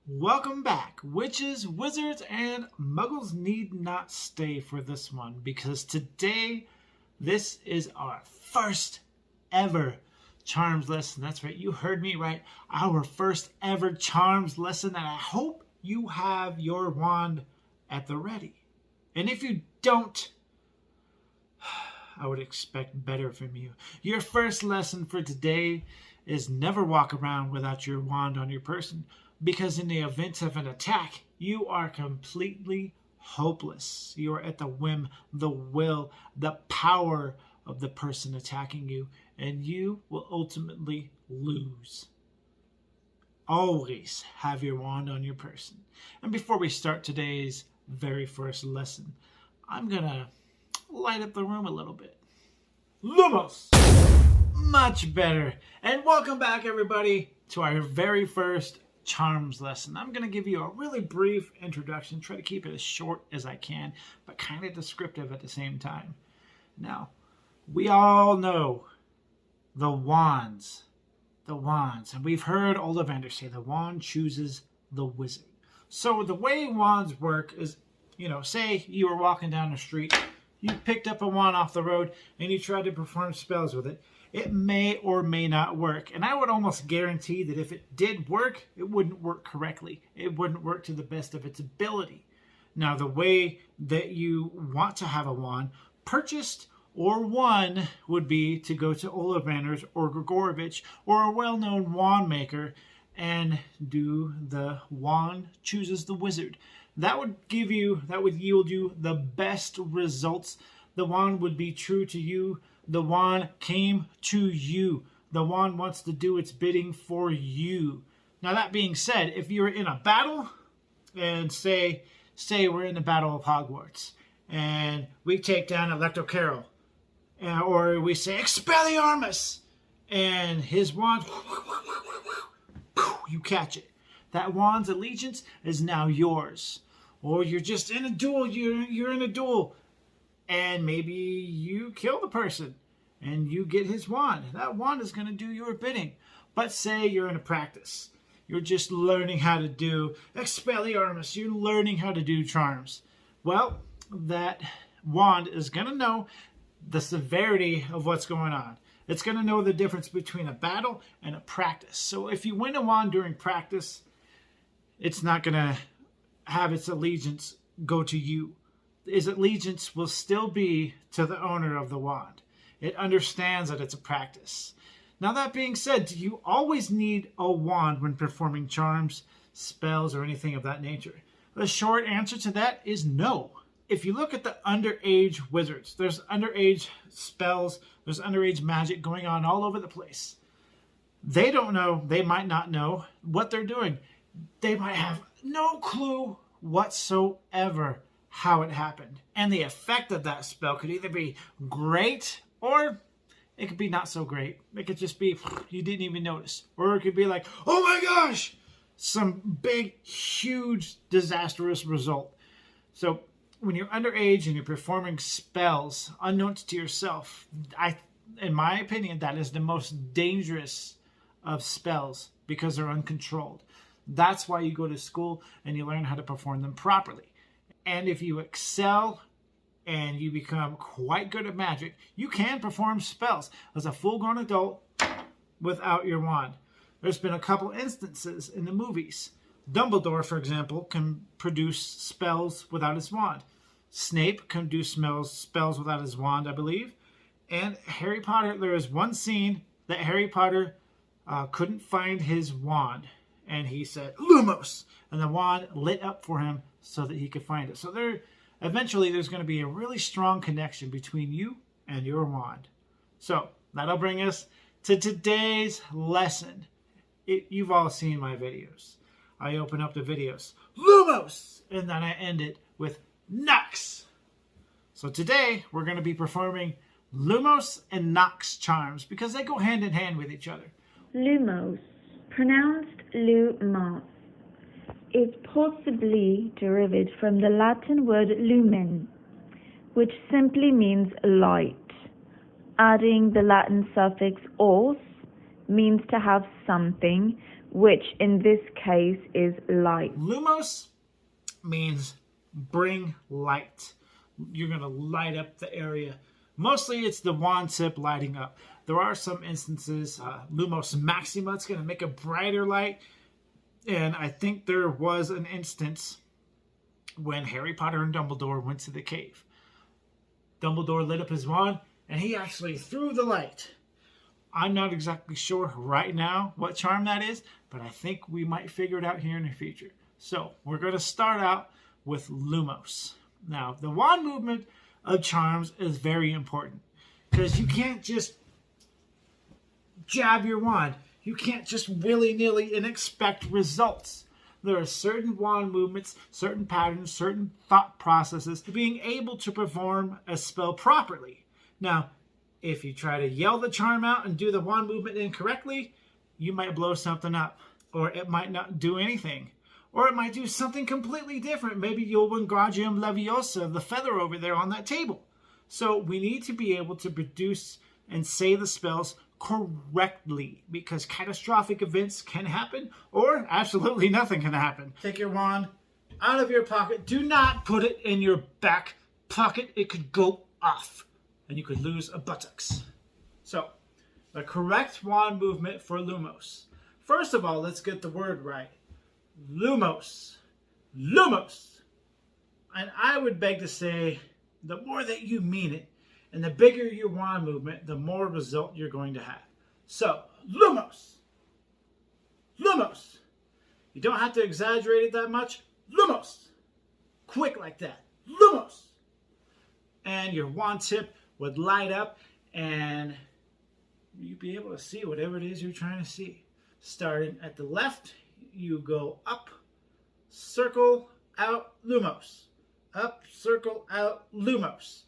Welcome back. Witches, wizards, and muggles need not stay for this one because today this is our first ever charms lesson. That's right, you heard me right. Our first ever charms lesson, and I hope you have your wand at the ready. And if you don't, I would expect better from you. Your first lesson for today is never walk around without your wand on your person, because in the event of an attack, you are completely hopeless. You are at the whim, the will, the power of the person attacking you, and you will ultimately lose. Always have your wand on your person. And before we start today's very first lesson, I'm gonna light up the room a little bit. Lumos! Much better. And welcome back, everybody, to our very first charms lesson. I'm going to give you a really brief introduction, try to keep it as short as I can, but kind of descriptive at the same time. Now, we all know the wands. The wands. And we've heard Ollivander say the wand chooses the wizard. So the way wands work is, say you were walking down the street, you picked up a wand off the road, and you tried to perform spells with it. It may or may not work. And I would almost guarantee that if it did work, it wouldn't work correctly. It wouldn't work to the best of its ability. Now, the way that you want to have a wand purchased or won would be to go to Ollivander's or Grigorovich or a well-known wand maker and do the wand chooses the wizard. That would yield you the best results. The wand would be true to you. The wand came to you. The wand wants to do its bidding for you. Now, that being said, if you're in a battle, and say we're in the Battle of Hogwarts, and we take down Electo Carol, or we say Expelliarmus, and his wand, you catch it. That wand's allegiance is now yours. Or you're just in a duel. You're in a duel. And maybe you kill the person and you get his wand. That wand is going to do your bidding. But say you're in a practice. You're just learning how to do Expelliarmus. You're learning how to do charms. Well, that wand is going to know the severity of what's going on. It's going to know the difference between a battle and a practice. So if you win a wand during practice, it's not going to have its allegiance go to you. His allegiance will still be to the owner of the wand. It understands that it's a practice. Now, that being said, do you always need a wand when performing charms, spells, or anything of that nature? The short answer to that is no. If you look at the underage wizards, there's underage spells, there's underage magic going on all over the place. They don't know, they might not know what they're doing. They might have no clue whatsoever how it happened. And the effect of that spell could either be great or it could be not so great. It could just be you didn't even notice. Or it could be like, oh my gosh, some big, huge, disastrous result. So when you're underage and you're performing spells unknown to yourself, in my opinion, that is the most dangerous of spells because they're uncontrolled. That's why you go to school and you learn how to perform them properly. And if you excel and you become quite good at magic, you can perform spells as a full-grown adult without your wand. There's been a couple instances in the movies. Dumbledore, for example, can produce spells without his wand. Snape can do spells without his wand, I believe. And Harry Potter, there is one scene that Harry Potter couldn't find his wand. And he said, Lumos! And the wand lit up for him so that he could find it. So eventually there's going to be a really strong connection between you and your wand. So that'll bring us to today's lesson. You've all seen my videos. I open up the videos, Lumos! And then I end it with Knox. So today we're going to be performing Lumos and Nox charms because they go hand in hand with each other. Lumos, pronounced Lumos, is possibly derived from the Latin word lumen, which simply means light. Adding the Latin suffix os means to have something, which in this case is light. Lumos means bring light. You're going to light up the area. Mostly it's the wand tip lighting up. There are some instances, Lumos Maxima, it's going to make a brighter light. And I think there was an instance when Harry Potter and Dumbledore went to the cave. Dumbledore lit up his wand and he actually threw the light. I'm not exactly sure right now what charm that is, but I think we might figure it out here in the future. So we're going to start out with Lumos. Now, the wand movement of charms is very important because you can't just jab your wand. You can't just willy-nilly and expect results. There are certain wand movements, certain patterns, certain thought processes to being able to perform a spell properly. Now, if you try to yell the charm out and do the wand movement incorrectly, you might blow something up, or it might not do anything, or it might do something completely different. Maybe you'll Wingardium Leviosa, the feather over there on that table. So we need to be able to produce and say the spells correctly, because catastrophic events can happen, or absolutely nothing can happen. Take your wand out of your pocket. Do not put it in your back pocket. It could go off and you could lose a buttocks. So, the correct wand movement for Lumos. First of all, let's get the word right. Lumos. Lumos. And I would beg to say, the more that you mean it, and the bigger your wand movement, the more result you're going to have. So, Lumos. Lumos. You don't have to exaggerate it that much. Lumos. Quick like that. Lumos. And your wand tip would light up and you'd be able to see whatever it is you're trying to see. Starting at the left, you go up, circle, out, Lumos. Up, circle, out, Lumos.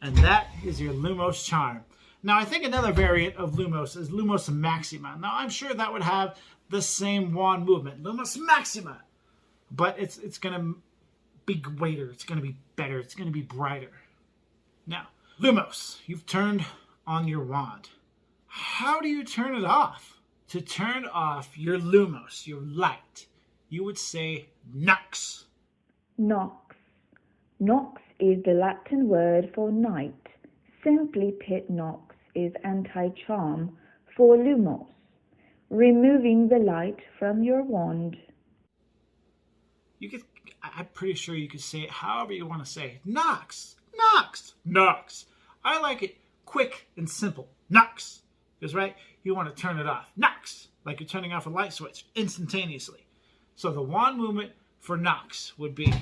And that is your Lumos charm. Now, I think another variant of Lumos is Lumos Maxima. Now, I'm sure that would have the same wand movement, Lumos Maxima. But it's going to be greater. It's going to be better. It's going to be brighter. Now, Lumos, you've turned on your wand. How do you turn it off? To turn off your Lumos, your light, you would say Knox. Knox. Knox is the Latin word for night. Simply put, Knox is anti-charm for Lumos, removing the light from your wand. I'm pretty sure you could say it however you want to say it. Knox. Knox. Knox. I like it quick and simple. Knox. Because, right, you want to turn it off. Knox. Like you're turning off a light switch instantaneously. So the wand movement for Knox would be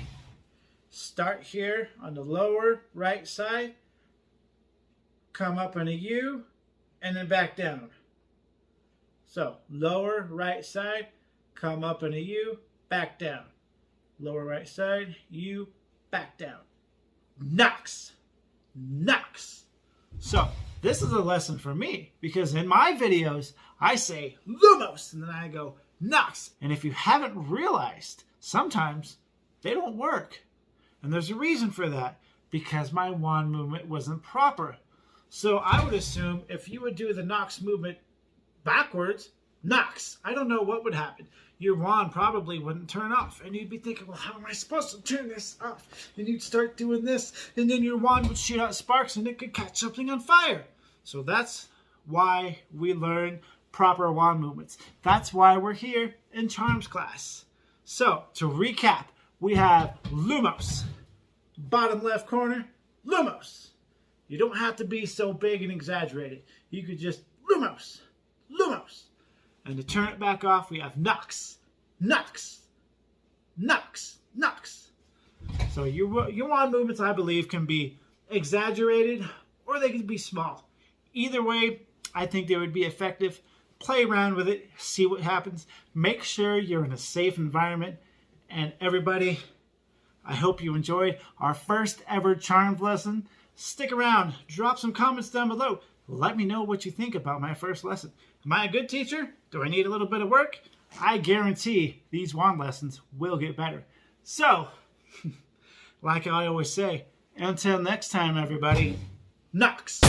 start here on the lower right side, come up in a U, and then back down. So lower right side, come up in a U, back down. Lower right side, U, back down. Knox. Knox. So this is a lesson for me, because in my videos I say Lumos and then I go Knox. And if you haven't realized, sometimes they don't work. And there's a reason for that, because my wand movement wasn't proper. So I would assume if you would do the Knox movement backwards, Knox, I don't know what would happen. Your wand probably wouldn't turn off. And you'd be thinking, well, how am I supposed to turn this off? And you'd start doing this, and then your wand would shoot out sparks and it could catch something on fire. So that's why we learn proper wand movements. That's why we're here in Charms class. So, to recap, we have Lumos. Bottom left corner, Lumos. You don't have to be so big and exaggerated. You could just Lumos. Lumos. And to turn it back off, we have Knox. Knox. Knox. Knox. So your wand movements, I believe, can be exaggerated or they can be small. Either way, I think they would be effective. Play around with it. See what happens. Make sure you're in a safe environment. And everybody, I hope you enjoyed our first ever Charms lesson. Stick around. Drop some comments down below. Let me know what you think about my first lesson. Am I a good teacher? Do I need a little bit of work? I guarantee these wand lessons will get better. So, like I always say, until next time, everybody, Knox.